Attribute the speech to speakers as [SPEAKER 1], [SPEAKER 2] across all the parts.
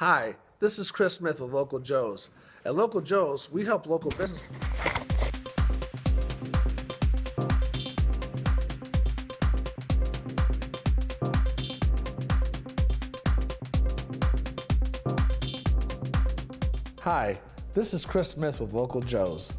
[SPEAKER 1] Hi, this is Chris Smith with Local Joe's. At Local Joe's, we help local business. Hi, this is Chris Smith with Local Joe's.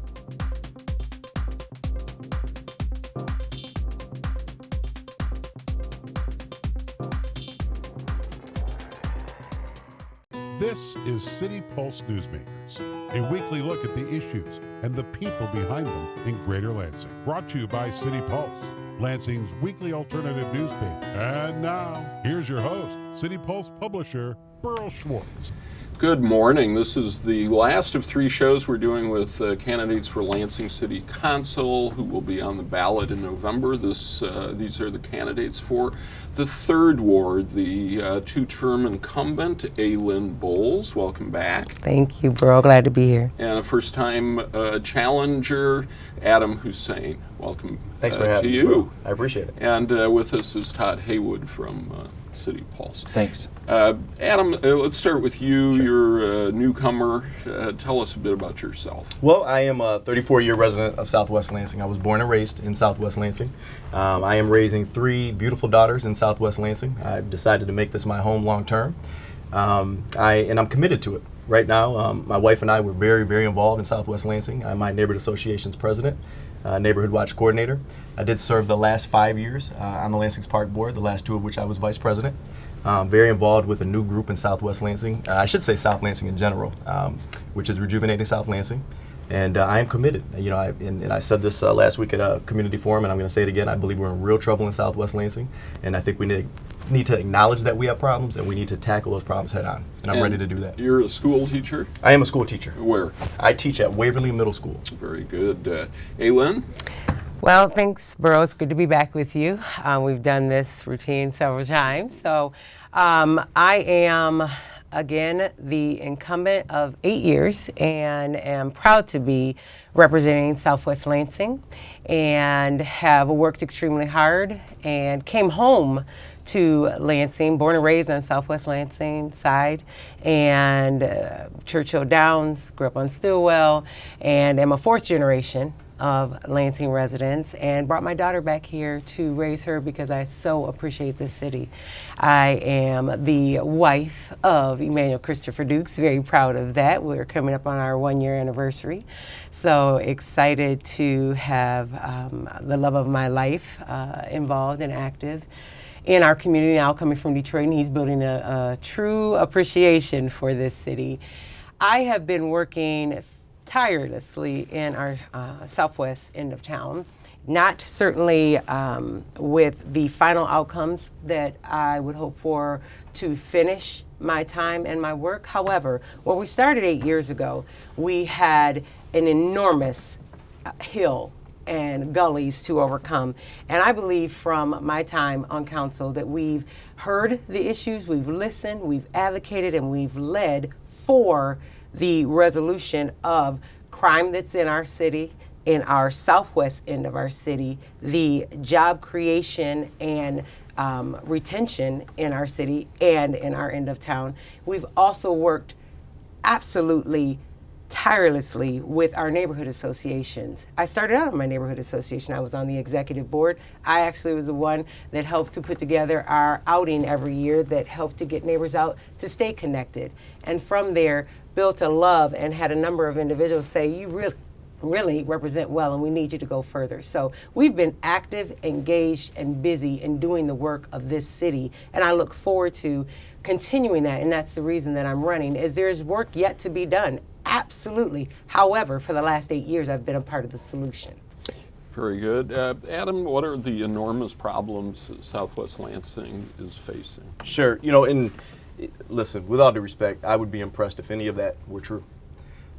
[SPEAKER 2] This is City Pulse Newsmakers, a weekly look at the issues and the people behind them in Greater Lansing. Brought to you by City Pulse, Lansing's weekly alternative newspaper. And now, here's your host, City Pulse publisher, Burl Schwartz.
[SPEAKER 3] Good morning. This is the last of 3 shows we're doing with candidates for Lansing City Council who will be on the ballot in November. These are the candidates for the 3rd Ward, the 2-term incumbent, Aylin Bowles. Welcome back.
[SPEAKER 4] Thank you, bro. Glad to be here.
[SPEAKER 3] And a first-time challenger, Adam Hussein. Welcome.
[SPEAKER 5] Thanks for having me. Bro. I appreciate it.
[SPEAKER 3] And with us is Todd Haywood from City Pulse.
[SPEAKER 5] Thanks.
[SPEAKER 3] Adam, let's start with you.
[SPEAKER 5] Sure.
[SPEAKER 3] You're a newcomer. Tell us a bit about yourself.
[SPEAKER 5] Well, I am a 34-year resident of Southwest Lansing. I was born and raised in Southwest Lansing. I am raising 3 beautiful daughters in Southwest Lansing. I've decided to make this my home long term. I'm committed to it. Right now, my wife and I were very, very involved in Southwest Lansing. I'm my neighborhood association's president, neighborhood watch coordinator. I did serve the last 5 years on the Lansing's Park Board, the last 2 of which I was vice president. Very involved with a new group in Southwest Lansing. I should say South Lansing in general, which is Rejuvenating South Lansing. And I am committed. You know, I said this last week at a community forum, and I'm going to say it again. I believe we're in real trouble in Southwest Lansing, and I think we need to acknowledge that we have problems, and we need to tackle those problems head on. And I'm ready to do that.
[SPEAKER 3] You're a school teacher?
[SPEAKER 5] I am a school teacher.
[SPEAKER 3] Where?
[SPEAKER 5] I teach at Waverly Middle School.
[SPEAKER 3] Very good. Aylin?
[SPEAKER 4] Well, thanks, bro. It's good to be back with you. We've done this routine several times. So I am, again, the incumbent of 8 years and am proud to be representing Southwest Lansing and have worked extremely hard and came home to Lansing, born and raised on Southwest Lansing side, and Churchill Downs, grew up on Stillwell, and am a 4th generation of Lansing residents, and brought my daughter back here to raise her because I so appreciate this city. I am the wife of Emmanuel Christopher Dukes, very proud of that. We're coming up on our 1-year anniversary. So excited to have the love of my life involved and active in our community now, coming from Detroit, and he's building a true appreciation for this city. I have been working tirelessly in our southwest end of town, not certainly with the final outcomes that I would hope for to finish my time and my work. However, when we started 8 years ago, we had an enormous hill and gullies to overcome. And I believe from my time on council that we've heard the issues, we've listened, we've advocated, and we've led for the resolution of crime that's in our city, in our southwest end of our city, the job creation and retention in our city and in our end of town. We've also worked absolutely tirelessly with our neighborhood associations. I started out in my neighborhood association. I was on the executive board. I actually was the one that helped to put together our outing every year that helped to get neighbors out to stay connected. And from there, built a love and had a number of individuals say, you really represent well and we need you to go further. So we've been active, engaged, and busy in doing the work of this city. And I look forward to continuing that, and that's the reason that I'm running, is there's work yet to be done. Absolutely. However, for the last 8 years, I've been a part of the solution.
[SPEAKER 3] Very good. Adam, what are the enormous problems that Southwest Lansing is facing?
[SPEAKER 5] Sure. You know, listen, with all due respect, I would be impressed if any of that were true.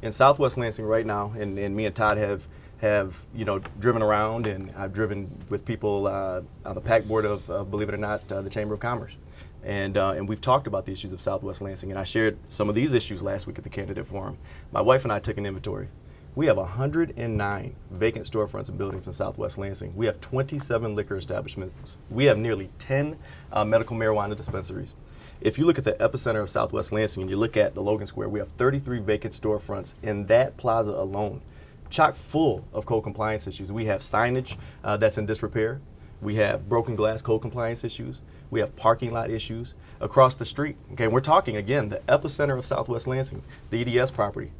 [SPEAKER 5] In Southwest Lansing right now, and me and Todd have driven around, and I've driven with people on the PAC board of, believe it or not, the Chamber of Commerce. And we've talked about the issues of Southwest Lansing, and I shared some of these issues last week at the candidate forum. My wife and I took an inventory. We have 109 vacant storefronts and buildings in Southwest Lansing. We have 27 liquor establishments. We have nearly 10 medical marijuana dispensaries. If you look at the epicenter of Southwest Lansing and you look at the Logan Square, we have 33 vacant storefronts in that plaza alone, chock full of code compliance issues. We have signage that's in disrepair. We have broken glass code compliance issues. We have parking lot issues across the street. Okay, we're talking, again, the epicenter of Southwest Lansing, the EDS property.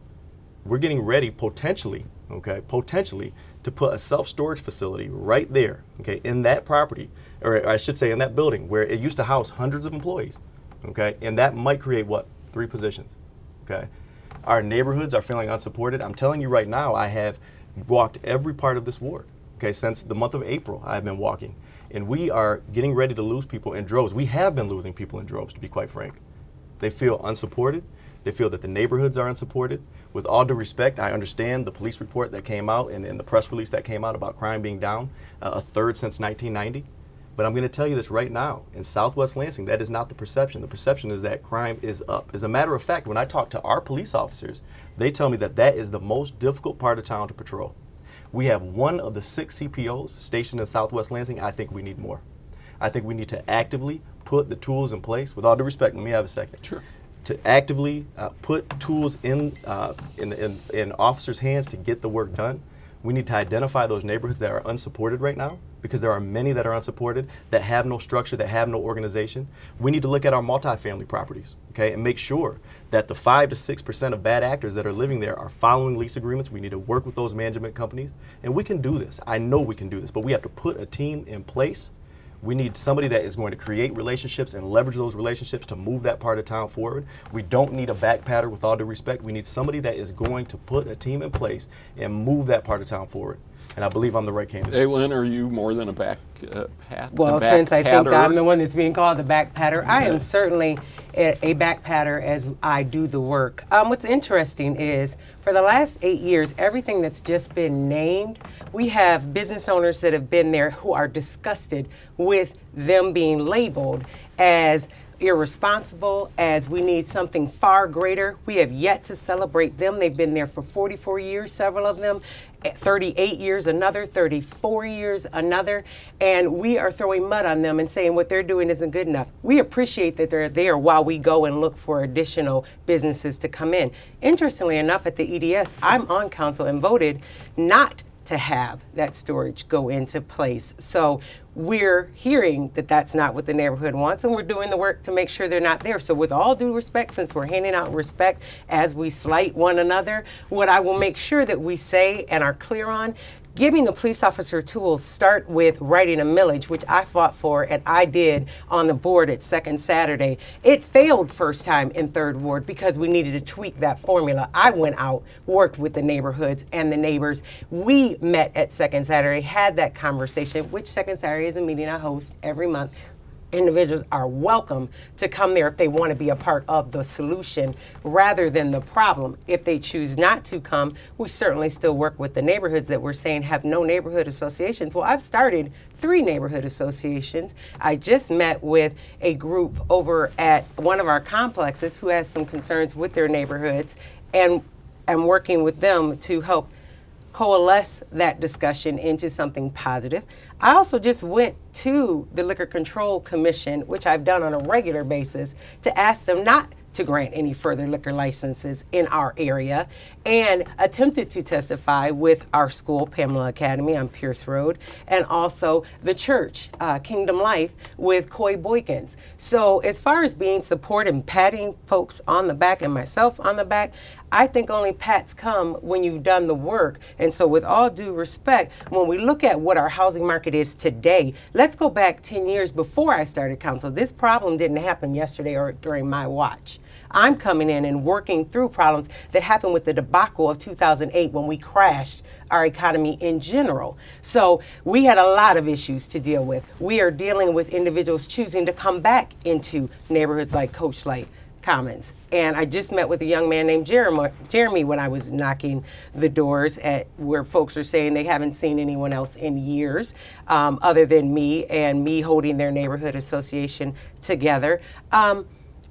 [SPEAKER 5] We're getting ready potentially to put a self-storage facility right there, okay, in that property, or I should say in that building where it used to house hundreds of employees, okay, and that might create, what, 3 positions, okay? Our neighborhoods are feeling unsupported. I'm telling you right now, I have walked every part of this ward, okay, since the month of April I've been walking, and we are getting ready to lose people in droves. We have been losing people in droves, to be quite frank. They feel unsupported. They feel that the neighborhoods are unsupported. With all due respect, I understand the police report that came out and the press release that came out about crime being down a third since 1990. But I'm going to tell you this right now. In Southwest Lansing, that is not the perception. The perception is that crime is up. As a matter of fact, when I talk to our police officers, they tell me that that is the most difficult part of town to patrol. We have 1 of the 6 CPOs stationed in Southwest Lansing. I think we need more. I think we need to actively put the tools in place. With all due respect, let me have a second.
[SPEAKER 3] Sure.
[SPEAKER 5] To actively put tools in officers' hands to get the work done. We need to identify those neighborhoods that are unsupported right now, because there are many that are unsupported, that have no structure, that have no organization. We need to look at our multifamily properties, okay, and make sure that the 5 to 6% of bad actors that are living there are following lease agreements. We need to work with those management companies, and we can do this. I know we can do this, but we have to put a team in place. We need somebody that is going to create relationships and leverage those relationships to move that part of town forward. We don't need a back patter, with all due respect. We need somebody that is going to put a team in place and move that part of town forward. And I believe I'm the right candidate.
[SPEAKER 3] Hey, Lynn, are you more than a back pat?
[SPEAKER 4] Well, since I think I'm the one that's being called the back patter, I am certainly a back patter as I do the work. What's interesting is, for the last 8 years, everything that's just been named, we have business owners that have been there who are disgusted with them being labeled as irresponsible, as we need something far greater. We have yet to celebrate them. They've been there for 44 years, several of them, 38 years, another, 34 years, another, and we are throwing mud on them and saying what they're doing isn't good enough. We appreciate that they're there while we go and look for additional businesses to come in. Interestingly enough, at the EDS, I'm on council and voted not to have that storage go into place. So we're hearing that that's not what the neighborhood wants, and we're doing the work to make sure they're not there. So with all due respect, since we're handing out respect as we slight one another, what I will make sure that we say and are clear on, giving the police officer tools start with writing a millage, which I fought for and I did on the board at Second Saturday. It failed first time in Third Ward because we needed to tweak that formula. I went out, worked with the neighborhoods and the neighbors. We met at Second Saturday, had that conversation, which Second Saturday is a meeting I host every month. Individuals are welcome to come there if they want to be a part of the solution rather than the problem. If they choose not to come, we certainly still work with the neighborhoods that we're saying have no neighborhood associations. Well, I've started 3 neighborhood associations. I just met with a group over at one of our complexes who has some concerns with their neighborhoods, and I'm working with them to help coalesce that discussion into something positive. I also just went to the Liquor Control Commission, which I've done on a regular basis, to ask them not to grant any further liquor licenses in our area, and attempted to testify with our school, Pamela Academy on Pierce Road, and also the church, Kingdom Life, with Coy Boykins. So as far as being supported and patting folks on the back and myself on the back, I think only pats come when you've done the work. And so with all due respect, when we look at what our housing market is today, let's go back 10 years before I started council. This problem didn't happen yesterday or during my watch. I'm coming in and working through problems that happened with the debacle of 2008 when we crashed our economy in general. So we had a lot of issues to deal with. We are dealing with individuals choosing to come back into neighborhoods like Coach Light Commons. And I just met with a young man named Jeremy when I was knocking the doors at where folks are saying they haven't seen anyone else in years other than me, and me holding their neighborhood association together.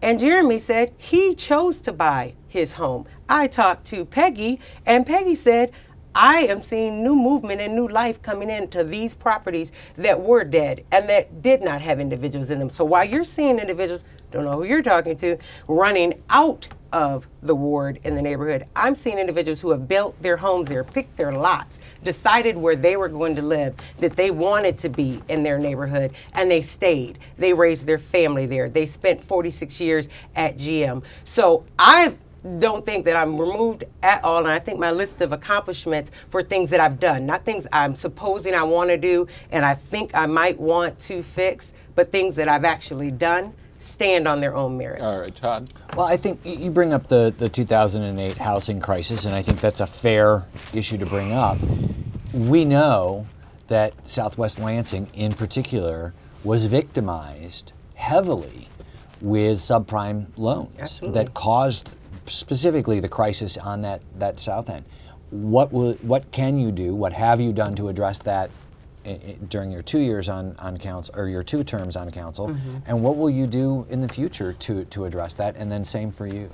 [SPEAKER 4] And Jeremy said he chose to buy his home. I talked to Peggy, and Peggy said, I am seeing new movement and new life coming into these properties that were dead and that did not have individuals in them. So while you're seeing individuals, don't know who you're talking to, running out of the ward in the neighborhood. I'm seeing individuals who have built their homes there, picked their lots, decided where they were going to live, that they wanted to be in their neighborhood, and they stayed. They raised their family there. They spent 46 years at GM. So I don't think that I'm removed at all, and I think my list of accomplishments for things that I've done, not things I'm supposing I want to do and I think I might want to fix, but things that I've actually done, stand on their own merit.
[SPEAKER 3] All right, Todd.
[SPEAKER 6] Well, I think you bring up the 2008 housing crisis, and I think that's a fair issue to bring up. We know that Southwest Lansing, in particular, was victimized heavily with subprime loans.
[SPEAKER 4] Absolutely.
[SPEAKER 6] That caused specifically the crisis on that south end. What can you do? What have you done to address that during your 2 years on council, or your 2 terms on council, and what will you do in the future to address that? And then same for you.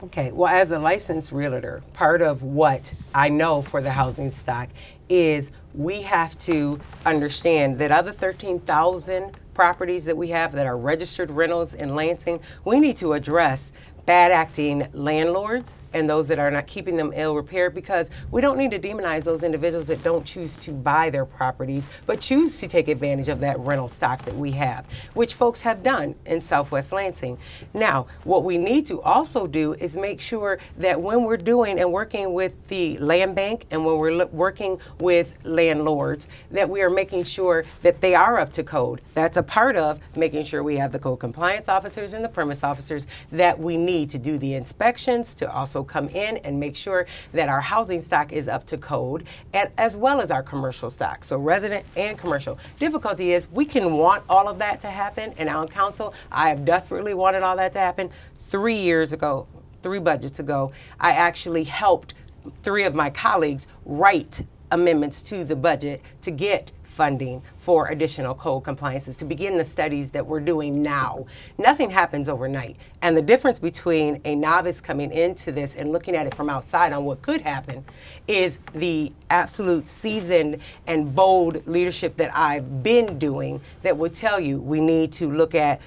[SPEAKER 4] Okay, well, as a licensed realtor, part of what I know for the housing stock is we have to understand that other 13,000 properties that we have that are registered rentals in Lansing, we need to address bad acting landlords and those that are not keeping them ill repaired, because we don't need to demonize those individuals that don't choose to buy their properties but choose to take advantage of that rental stock that we have, which folks have done in Southwest Lansing. Now, what we need to also do is make sure that when we're doing and working with the land bank and when we're working with landlords, that we are making sure that they are up to code. That's a part of making sure we have the code compliance officers and the premise officers that we need to do the inspections, to also come in and make sure that our housing stock is up to code, and as well as our commercial stock, so resident and commercial. Difficulty is we can want all of that to happen, and on council, I have desperately wanted all that to happen. 3 years ago, 3 budgets ago, I actually helped 3 of my colleagues write amendments to the budget to get funding for additional code compliances, to begin the studies that we're doing now. Nothing happens overnight. And the difference between a novice coming into this and looking at it from outside on what could happen is the absolute seasoned and bold leadership that I've been doing that will tell you we need to look at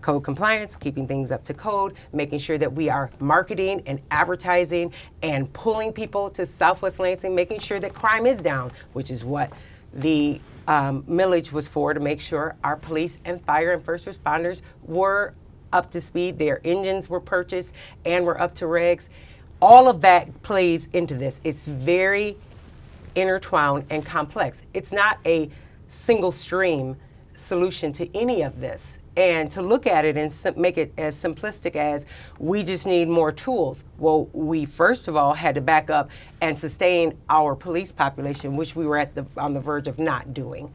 [SPEAKER 4] code compliance, keeping things up to code, making sure that we are marketing and advertising and pulling people to Southwest Lansing, making sure that crime is down, which is what the millage was for, to make sure our police and fire and first responders were up to speed, their engines were purchased and were up to regs. All of that plays into this. It's very intertwined and complex. It's not a single stream solution to any of this. And to look at it and make it as simplistic as we just need more tools. Well, we first of all had to back up and sustain our police population, which we were on the verge of not doing,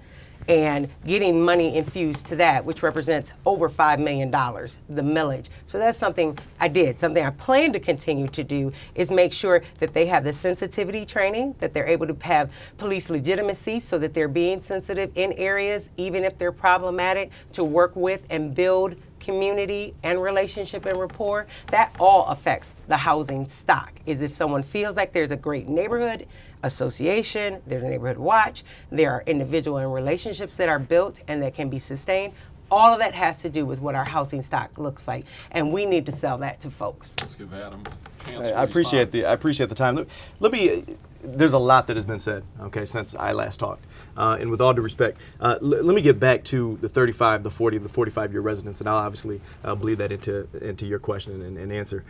[SPEAKER 4] and getting money infused to that, which represents over $5 million, the millage. So that's something I did. Something I plan to continue to do is make sure that they have the sensitivity training, that they're able to have police legitimacy so that they're being sensitive in areas, even if they're problematic, to work with and build community and relationship and rapport. That all affects the housing stock. Is if someone feels like there's a great neighborhood association, there's a neighborhood watch, there are individual and relationships that are built and that can be sustained. All of that has to do with what our housing stock looks like, and we need to sell that to folks.
[SPEAKER 3] Let's give Adam a chance to
[SPEAKER 5] I appreciate
[SPEAKER 3] respond.
[SPEAKER 5] the time. Let me. There's a lot that has been said, okay, since I last talked, and with all due respect, let me get back to the 35, the 40, the 45-year residents, and I'll obviously bleed that into your question and answer.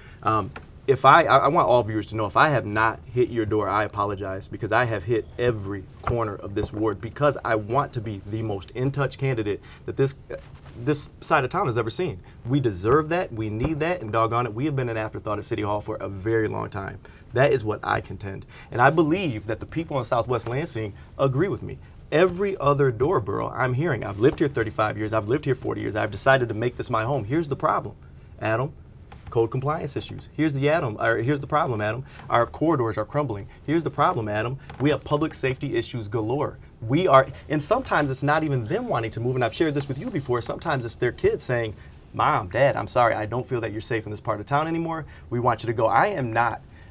[SPEAKER 5] If I want all viewers to know, if I have not hit your door, I apologize, because I have hit every corner of this ward because I want to be the most in-touch candidate that this side of town has ever seen. We deserve that, we need that, and doggone it, we have been an afterthought at City Hall for a very long time. That is what I contend. And I believe that the people in Southwest Lansing agree with me. Every other door borough I'm hearing, I've lived here 35 years, I've lived here 40 years, I've decided to make this my home. Here's the problem, Adam. Code compliance issues. Here's the problem, Adam. Our corridors are crumbling. Here's the problem, Adam. We have public safety issues galore. And sometimes it's not even them wanting to move, and I've shared this with you before, sometimes it's their kids saying, Mom, Dad, I'm sorry, I don't feel that you're safe in this part of town anymore. We want you to go. I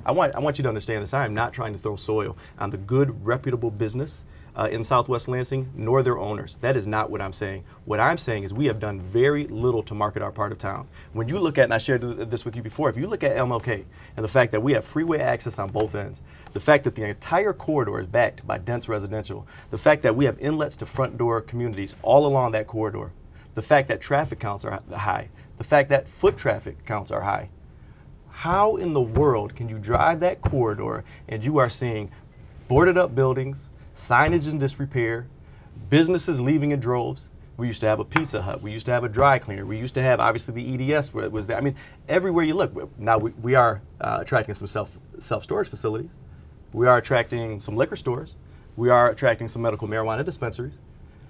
[SPEAKER 5] want you to understand this. I am not trying to throw soil on the good, reputable business in Southwest Lansing, nor their owners. That is not what I'm saying. What I'm saying is we have done very little to market our part of town. When you look at, and I shared this with you before, if you look at MLK and the fact that we have freeway access on both ends, the fact that the entire corridor is backed by dense residential, the fact that we have inlets to front door communities all along that corridor, the fact that traffic counts are high, the fact that foot traffic counts are high. How in the world can you drive that corridor and you are seeing boarded up buildings, signage in disrepair, businesses leaving in droves? We used to have a Pizza Hut. We used to have a dry cleaner. We used to have, obviously, the EDS was there. I mean, everywhere you look. Now, we are attracting some self-storage facilities. We are attracting some liquor stores. We are attracting some medical marijuana dispensaries.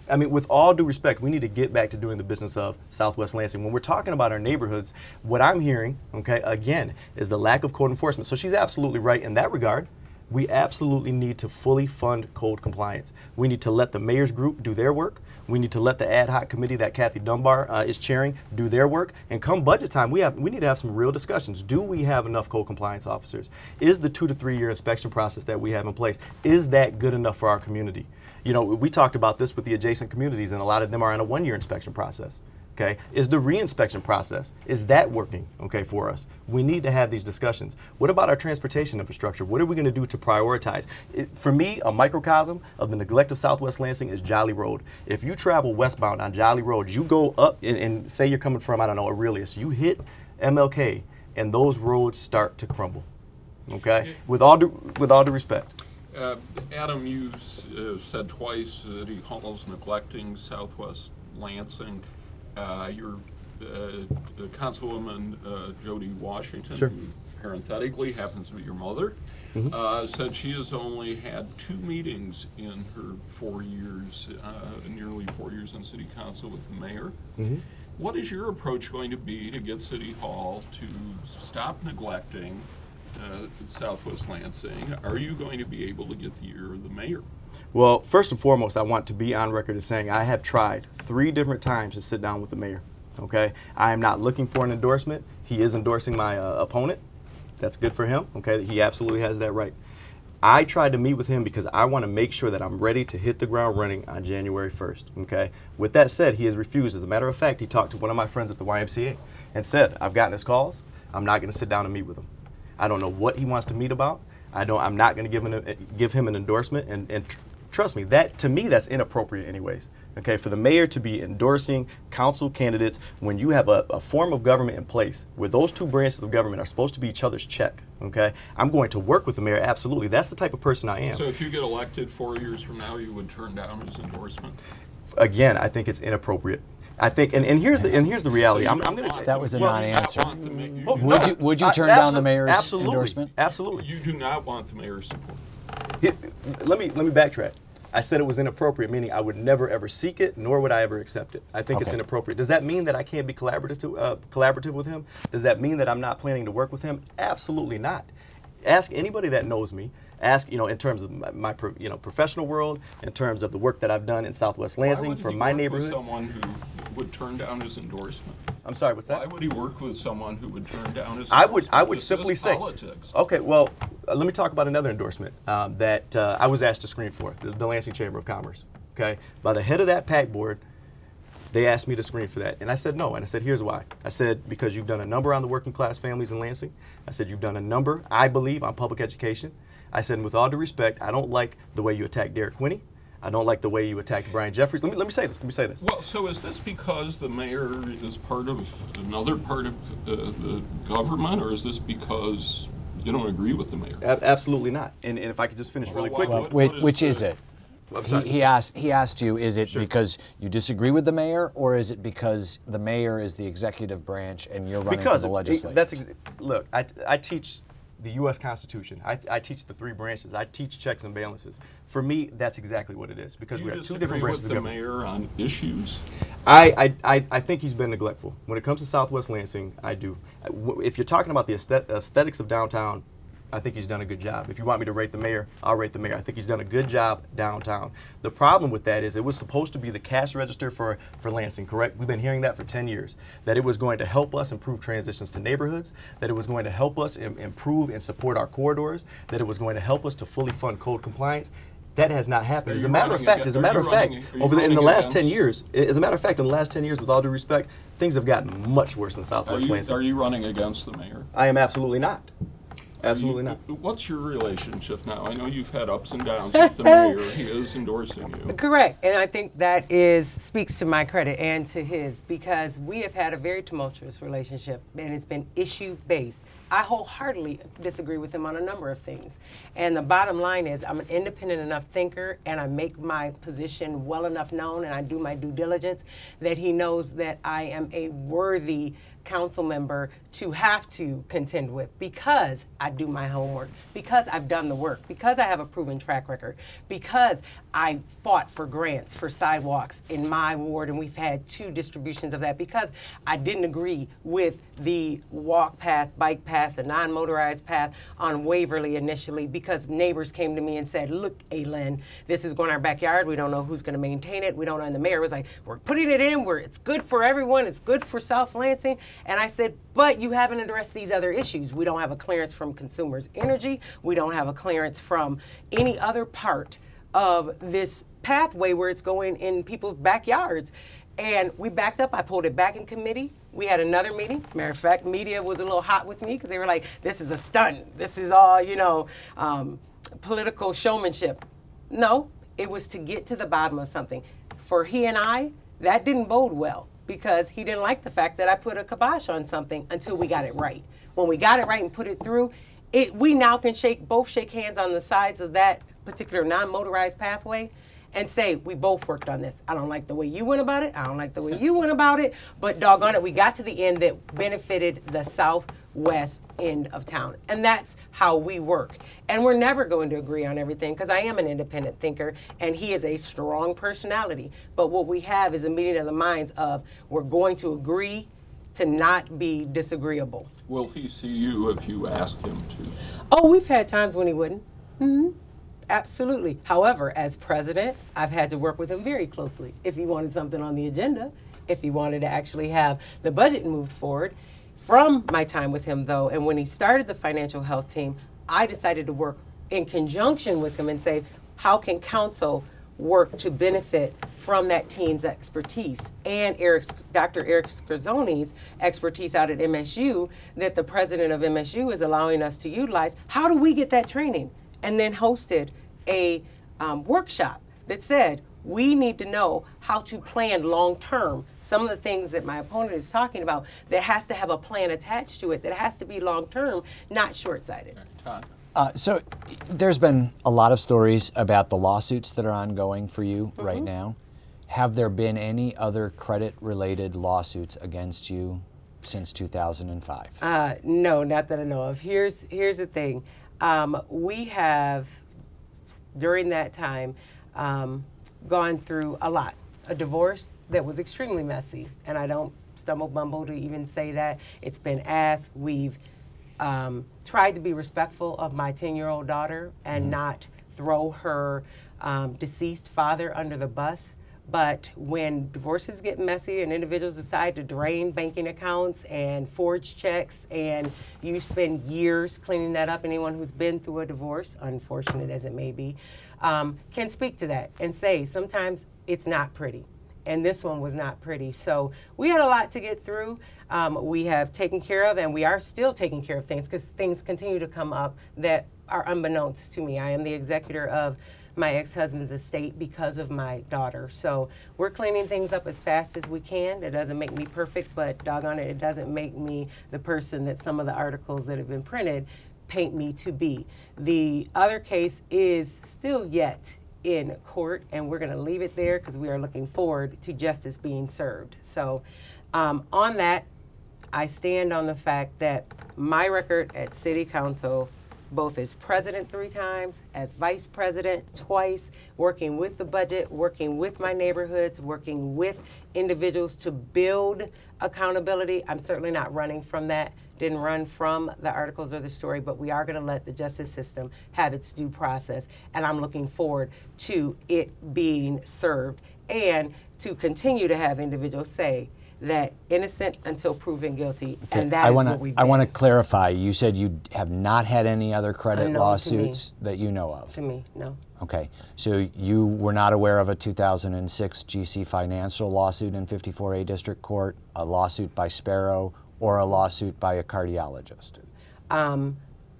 [SPEAKER 5] I mean, with all due respect, we need to get back to doing the business of Southwest Lansing. When we're talking about our neighborhoods, what I'm hearing, okay, again, is the lack of code enforcement. So she's absolutely right in that regard. We absolutely need to fully fund code compliance. We need to let the mayor's group do their work. We need to let the ad hoc committee that Kathy Dunbar is chairing do their work. And come budget time, we need to have some real discussions. Do we have enough code compliance officers? Is the 2 to 3 year inspection process that we have in place, is that good enough for our community? You know, we talked about this with the adjacent communities, and a lot of them are in a 1 year inspection process. Okay, is the re-inspection process, is that working, okay, for us? We need to have these discussions. What about our transportation infrastructure? What are we going to do to prioritize? For me, a microcosm of the neglect of Southwest Lansing is Jolly Road. If you travel westbound on Jolly Road, you go up and say you're coming from, I don't know, Aurelius, you hit MLK, and those roads start to crumble, okay? With all due respect.
[SPEAKER 3] Adam, you said twice that City Hall is neglecting Southwest Lansing. Your Councilwoman Jody Washington,
[SPEAKER 5] Sure.
[SPEAKER 3] who parenthetically happens to be your mother, said she has only had 2 meetings in her 4 years, nearly 4 years on City Council with the mayor. What is your approach going to be to get City Hall to stop neglecting Southwest Lansing? Are you going to be able to get the ear of the mayor?
[SPEAKER 5] Well, first and foremost, I want to be on record as saying I have tried 3 different times to sit down with the mayor, okay? I am not looking for an endorsement. He is endorsing my opponent. That's good for him, okay? He absolutely has that right. I tried to meet with him because I want to make sure that I'm ready to hit the ground running on January 1st, okay? With that said, he has refused. As a matter of fact, he talked to one of my friends at the YMCA and said, I've gotten his calls. I'm not going to sit down and meet with him. I don't know what he wants to meet about. I'm not going to give him an endorsement, and trust me, to me that's inappropriate anyways. Okay, for the mayor to be endorsing council candidates when you have a form of government in place where those 2 branches of government are supposed to be each other's check. Okay, I'm going to work with the mayor, absolutely. That's the type of person I am.
[SPEAKER 3] So if you get elected 4 years from now, you would turn down his endorsement?
[SPEAKER 5] Again, I think it's inappropriate. I think, and here's the reality.
[SPEAKER 3] So
[SPEAKER 5] I'm going to.
[SPEAKER 6] That was a non-answer.
[SPEAKER 3] You
[SPEAKER 6] Would you turn down the mayor's
[SPEAKER 5] absolutely,
[SPEAKER 6] endorsement?
[SPEAKER 5] Absolutely.
[SPEAKER 3] You do not want the mayor's support.
[SPEAKER 5] Let me backtrack. I said it was inappropriate, meaning I would never ever seek it, nor would I ever accept it. I think it's
[SPEAKER 6] Okay.
[SPEAKER 5] inappropriate. Does that mean that I can't be collaborative with him? Does that mean that I'm not planning to work with him? Absolutely not. Ask anybody that knows me. Ask, in terms of my professional world, in terms of the work that I've done in Southwest Lansing for my neighborhood.
[SPEAKER 3] Why would he work with someone who would turn down his endorsement?
[SPEAKER 5] I'm sorry, what's that?
[SPEAKER 3] Why would he work with someone who would turn down his
[SPEAKER 5] I
[SPEAKER 3] endorsement?
[SPEAKER 5] would
[SPEAKER 3] This
[SPEAKER 5] simply
[SPEAKER 3] is
[SPEAKER 5] say,
[SPEAKER 3] politics.
[SPEAKER 5] okay, well, let me talk about another endorsement that I was asked to screen for, the Lansing Chamber of Commerce. Okay, by the head of that PAC board, they asked me to screen for that, and I said no, and I said here's why. I said because you've done a number on the working class families in Lansing. I said you've done a number, I believe, on public education. I said, and with all due respect, I don't like the way you attack Derek Quinney. I don't like the way you attacked Brian Jeffries. Let me say this.
[SPEAKER 3] Well, so is this because the mayor is part of another part of the government, or is this because you don't agree with the mayor?
[SPEAKER 5] Absolutely not. And if I could just finish really quickly.
[SPEAKER 6] Which is it?
[SPEAKER 5] I'm sorry.
[SPEAKER 6] He asked you, is it because you disagree with the mayor, or is it because the mayor is the executive branch and you're running for the legislature?
[SPEAKER 5] Look, I teach the U.S. Constitution. I teach the 3 branches. I teach checks and balances. For me, that's exactly what it is, because we have 2 different branches of government.
[SPEAKER 3] You disagree with the mayor on issues?
[SPEAKER 5] I think he's been neglectful. When it comes to Southwest Lansing, I do. If you're talking about the aesthetics of downtown, I think he's done a good job. If you want me to rate the mayor, I'll rate the mayor. I think he's done a good job downtown. The problem with that is it was supposed to be the cash register for Lansing, correct? We've been hearing that for 10 years, that it was going to help us improve transitions to neighborhoods, that it was going to help us improve and support our corridors, that it was going to help us to fully fund code compliance. That has not happened.
[SPEAKER 3] Are
[SPEAKER 5] As a
[SPEAKER 3] you
[SPEAKER 5] matter of
[SPEAKER 3] running
[SPEAKER 5] fact,
[SPEAKER 3] against-
[SPEAKER 5] as a matter of
[SPEAKER 3] are you
[SPEAKER 5] fact,
[SPEAKER 3] running- are you
[SPEAKER 5] in the
[SPEAKER 3] running
[SPEAKER 5] last 10
[SPEAKER 3] against-
[SPEAKER 5] years, as a matter of fact, in the last 10 years, with all due respect, things have gotten much worse in Southwest Lansing.
[SPEAKER 3] Are you running against the mayor?
[SPEAKER 5] I am absolutely not. Absolutely not.
[SPEAKER 3] What's your relationship now? I know you've had ups and downs with the mayor. He is endorsing you.
[SPEAKER 4] Correct, and I think that speaks to my credit and to his, because we have had a very tumultuous relationship, and it's been issue-based. I wholeheartedly disagree with him on a number of things, and the bottom line is I'm an independent enough thinker, and I make my position well enough known, and I do my due diligence, that he knows that I am a worthy council member to have to contend with, because I do my homework, because I've done the work, because I have a proven track record, because I fought for grants for sidewalks in my ward, and we've had 2 distributions of that, because I didn't agree with the walk path, bike path, a non-motorized path on Waverly initially, because neighbors came to me and said, look, Aylin, this is going in our backyard, we don't know who's going to maintain it, we don't know, and the mayor was like, we're putting it in where it's good for everyone, it's good for South Lansing. And I said, but you haven't addressed these other issues. We don't have a clearance from Consumers Energy. We don't have a clearance from any other part of this pathway where it's going in people's backyards. And we backed up. I pulled it back in committee. We had another meeting. Matter of fact, media was a little hot with me because they were like, this is a stunt. This is all, political showmanship. No, it was to get to the bottom of something. For he and I, that didn't bode well, because he didn't like the fact that I put a kibosh on something until we got it right. When we got it right and put it through, we now can both shake hands on the sides of that particular non-motorized pathway and say, we both worked on this. I don't like the way you went about it. I don't like the way you went about it. But doggone it, we got to the end that benefited the southwest end of town. And that's how we work. And we're never going to agree on everything, because I am an independent thinker and he is a strong personality. But what we have is a meeting of the minds of, we're going to agree to not be disagreeable.
[SPEAKER 3] Will he see you if you ask him to?
[SPEAKER 4] Oh, we've had times when he wouldn't. Absolutely. However, as president, I've had to work with him very closely. If he wanted something on the agenda, if he wanted to actually have the budget moved forward. From my time with him, though, and when he started the financial health team, I decided to work in conjunction with him and say, how can council work to benefit from that team's expertise and Dr. Eric Scarzoni's expertise out at MSU that the president of MSU is allowing us to utilize? How do we get that training? And then hosted a workshop that said, we need to know how to plan long term. Some of the things that my opponent is talking about, that has to have a plan attached to it, that has to be long term, not short sighted.
[SPEAKER 3] Todd?
[SPEAKER 6] So there's been a lot of stories about the lawsuits that are ongoing for you right now. Have there been any other credit-related lawsuits against you since 2005?
[SPEAKER 4] No, not that I know of. Here's the thing. We have, during that time, gone through a lot. A divorce that was extremely messy, and I don't bumble to even say that. It's been asked. We've tried to be respectful of my 10-year-old daughter and not throw her deceased father under the bus. But when divorces get messy and individuals decide to drain banking accounts and forge checks, and you spend years cleaning that up, anyone who's been through a divorce, unfortunate as it may be, can speak to that and say sometimes it's not pretty. And this one was not pretty. So we had a lot to get through. We have taken care of, and we are still taking care of things, because things continue to come up that are unbeknownst to me. I am the executor of my ex-husband's estate because of my daughter. So we're cleaning things up as fast as we can. It doesn't make me perfect, but doggone it, it doesn't make me the person that some of the articles that have been printed paint me to be. The other case is still yet in court, and we're going to leave it there because we are looking forward to justice being served. So on that, I stand on the fact that my record at City Council, both as president 3 times, as vice president twice, working with the budget, working with my neighborhoods, working with individuals to build accountability. I'm certainly not running from that. Didn't run from the articles or the story, but we are going to let the justice system have its due process. And I'm looking forward to it being served, and to continue to have individuals say that innocent until proven guilty,
[SPEAKER 6] Okay,
[SPEAKER 4] and that is what we've
[SPEAKER 6] I want to
[SPEAKER 4] been.
[SPEAKER 6] clarify. You said you have not had any other credit
[SPEAKER 4] Unknown to
[SPEAKER 6] lawsuits that you know of.
[SPEAKER 4] To me, no.
[SPEAKER 6] Okay, so you were not aware of a 2006 GC Financial lawsuit in 54A District Court, a lawsuit by Sparrow, or a lawsuit by a cardiologist?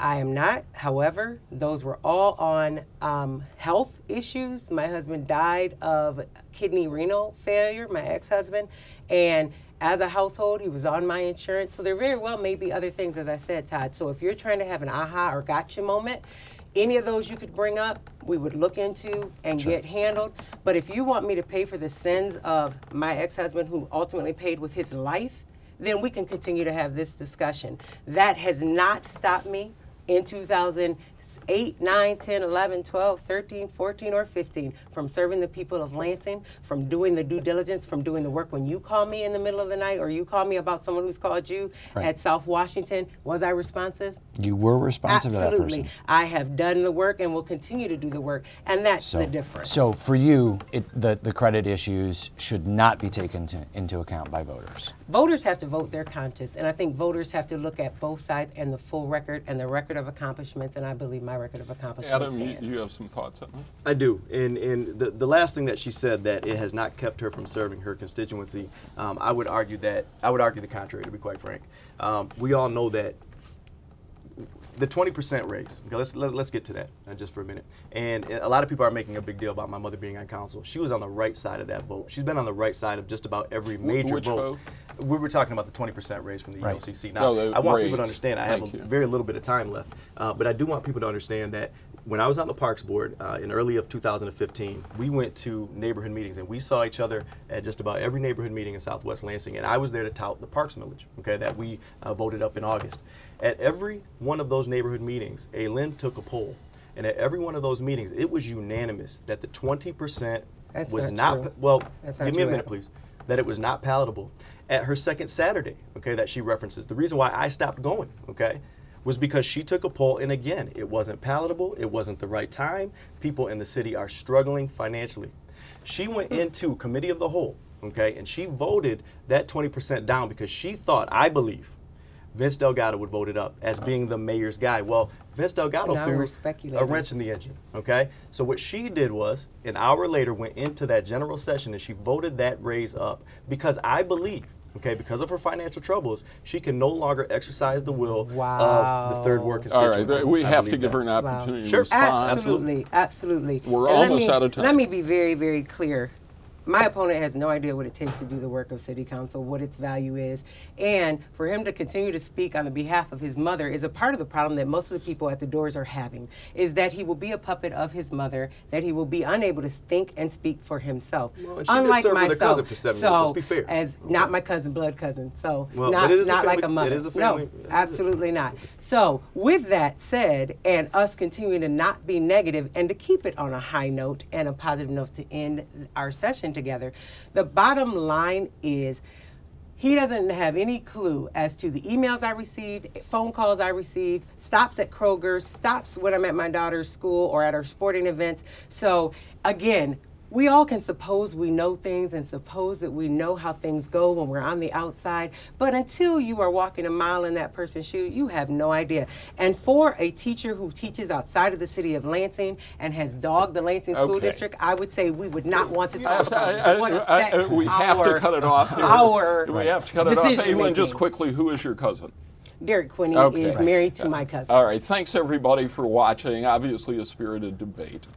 [SPEAKER 4] I am not. However, those were all on health issues. My husband died of kidney renal failure, my ex-husband, and as a household, he was on my insurance. So there very well may be other things, as I said, Todd. So if you're trying to have an aha or gotcha moment, any of those you could bring up, we would look into and get handled. But if you want me to pay for the sins of my ex-husband, who ultimately paid with his life, then we can continue to have this discussion. That has not stopped me in 2008, 9, 10, 11, 12, 13, 14, or 15 from serving the people of Lansing, from doing the due diligence, from doing the work when you call me in the middle of the night or you call me about someone who's called you at South Washington. Was I responsive?
[SPEAKER 6] You were responsive to that person.
[SPEAKER 4] Absolutely. I have done the work and will continue to do the work, and that's the difference.
[SPEAKER 6] So for you, the credit issues should not be taken into account by voters.
[SPEAKER 4] Voters have to vote their conscience, and I think voters have to look at both sides and the full record and the record of accomplishments, and I believe my record of accomplishments
[SPEAKER 3] Adam,
[SPEAKER 4] stands.
[SPEAKER 3] you have some thoughts on that?
[SPEAKER 5] I do, and the last thing that she said, that it has not kept her from serving her constituency, I would argue the contrary, to be quite frank. We all know that the 20% raise. Okay, let's get to that just for a minute. And a lot of people are making a big deal about my mother being on council. She was on the right side of that vote. She's been on the right side of just about every major
[SPEAKER 3] Which
[SPEAKER 5] vote. We were talking about the 20% raise from the
[SPEAKER 6] Right.
[SPEAKER 5] ELCC. Now,
[SPEAKER 3] No, the
[SPEAKER 5] I want
[SPEAKER 3] raise.
[SPEAKER 5] people to understand. I have
[SPEAKER 3] Thank you.
[SPEAKER 5] very little bit of time left, but I do want people to understand that when I was on the Parks Board in early of 2015, we went to neighborhood meetings and we saw each other at just about every neighborhood meeting in Southwest Lansing, and I was there to tout the Parks millage, okay, that we voted up in August. At every one of those neighborhood meetings, Lynn took a poll, and at every one of those meetings, it was unanimous that the 20%
[SPEAKER 4] That's
[SPEAKER 5] was
[SPEAKER 4] not
[SPEAKER 5] not,
[SPEAKER 4] true.
[SPEAKER 5] well,
[SPEAKER 4] That's not
[SPEAKER 5] give me a
[SPEAKER 4] true,
[SPEAKER 5] minute,
[SPEAKER 4] Adam.
[SPEAKER 5] please, that it was not palatable. At her second Saturday, okay, that she references, the reason why I stopped going, okay, was because she took a poll, and again, it wasn't palatable, it wasn't the right time. People in the city are struggling financially. She went into committee of the whole, okay, and she voted that 20% down because she thought, I believe, Vince Delgado would vote it up as being the mayor's guy. Well, Vince Delgado
[SPEAKER 4] Now
[SPEAKER 5] threw
[SPEAKER 4] we're
[SPEAKER 5] a
[SPEAKER 4] speculating.
[SPEAKER 5] wrench in the engine, okay? So what she did was, an hour later, went into that general session and she voted that raise up because I believe, okay, because of her financial troubles, she can no longer exercise the will of the third ward
[SPEAKER 3] All
[SPEAKER 5] constituency.
[SPEAKER 3] right, we
[SPEAKER 5] I
[SPEAKER 3] have to
[SPEAKER 5] believe
[SPEAKER 3] give
[SPEAKER 5] that.
[SPEAKER 3] her an opportunity to
[SPEAKER 5] Sure.
[SPEAKER 3] respond.
[SPEAKER 4] Absolutely, absolutely.
[SPEAKER 3] We're
[SPEAKER 4] And
[SPEAKER 3] almost out of time.
[SPEAKER 4] Let me be very, very clear. My opponent has no idea what it takes to do the work of city council, what its value is, and for him to continue to speak on the behalf of his mother is a part of the problem that most of the people at the doors are having, is that he will be a puppet of his mother, that he will be unable to think and speak for himself.
[SPEAKER 5] Well, and she did
[SPEAKER 4] Unlike
[SPEAKER 5] serve with her
[SPEAKER 4] myself,
[SPEAKER 5] cousin for 7 years, let's be fair.
[SPEAKER 4] as not my cousin, blood cousin, so
[SPEAKER 5] Well,
[SPEAKER 4] not,
[SPEAKER 5] but it is a
[SPEAKER 4] not like a
[SPEAKER 5] family-
[SPEAKER 4] mother.
[SPEAKER 5] it is a family-
[SPEAKER 4] No, absolutely not. So with that said, and us continuing to not be negative and to keep it on a high note and a positive note to end our session together, the bottom line is he doesn't have any clue as to the emails I received, phone calls I received, stops at Kroger's, stops when I'm at my daughter's school or at our sporting events. So again, we all can suppose we know things and suppose that we know how things go when we're on the outside, but until you are walking a mile in that person's shoe, you have no idea. And for a teacher who teaches outside of the city of Lansing and has dogged the Lansing School
[SPEAKER 3] Okay.
[SPEAKER 4] District, I would say we would not want to talk about what affects
[SPEAKER 3] We have to cut it off here.
[SPEAKER 4] our
[SPEAKER 3] We have to cut it off. Hey,
[SPEAKER 4] decision
[SPEAKER 3] Lynn, just
[SPEAKER 4] making.
[SPEAKER 3] quickly, who is your cousin?
[SPEAKER 4] Derek Quinney
[SPEAKER 3] Okay.
[SPEAKER 4] is married to my cousin.
[SPEAKER 3] All right, thanks everybody for watching. Obviously a spirited debate.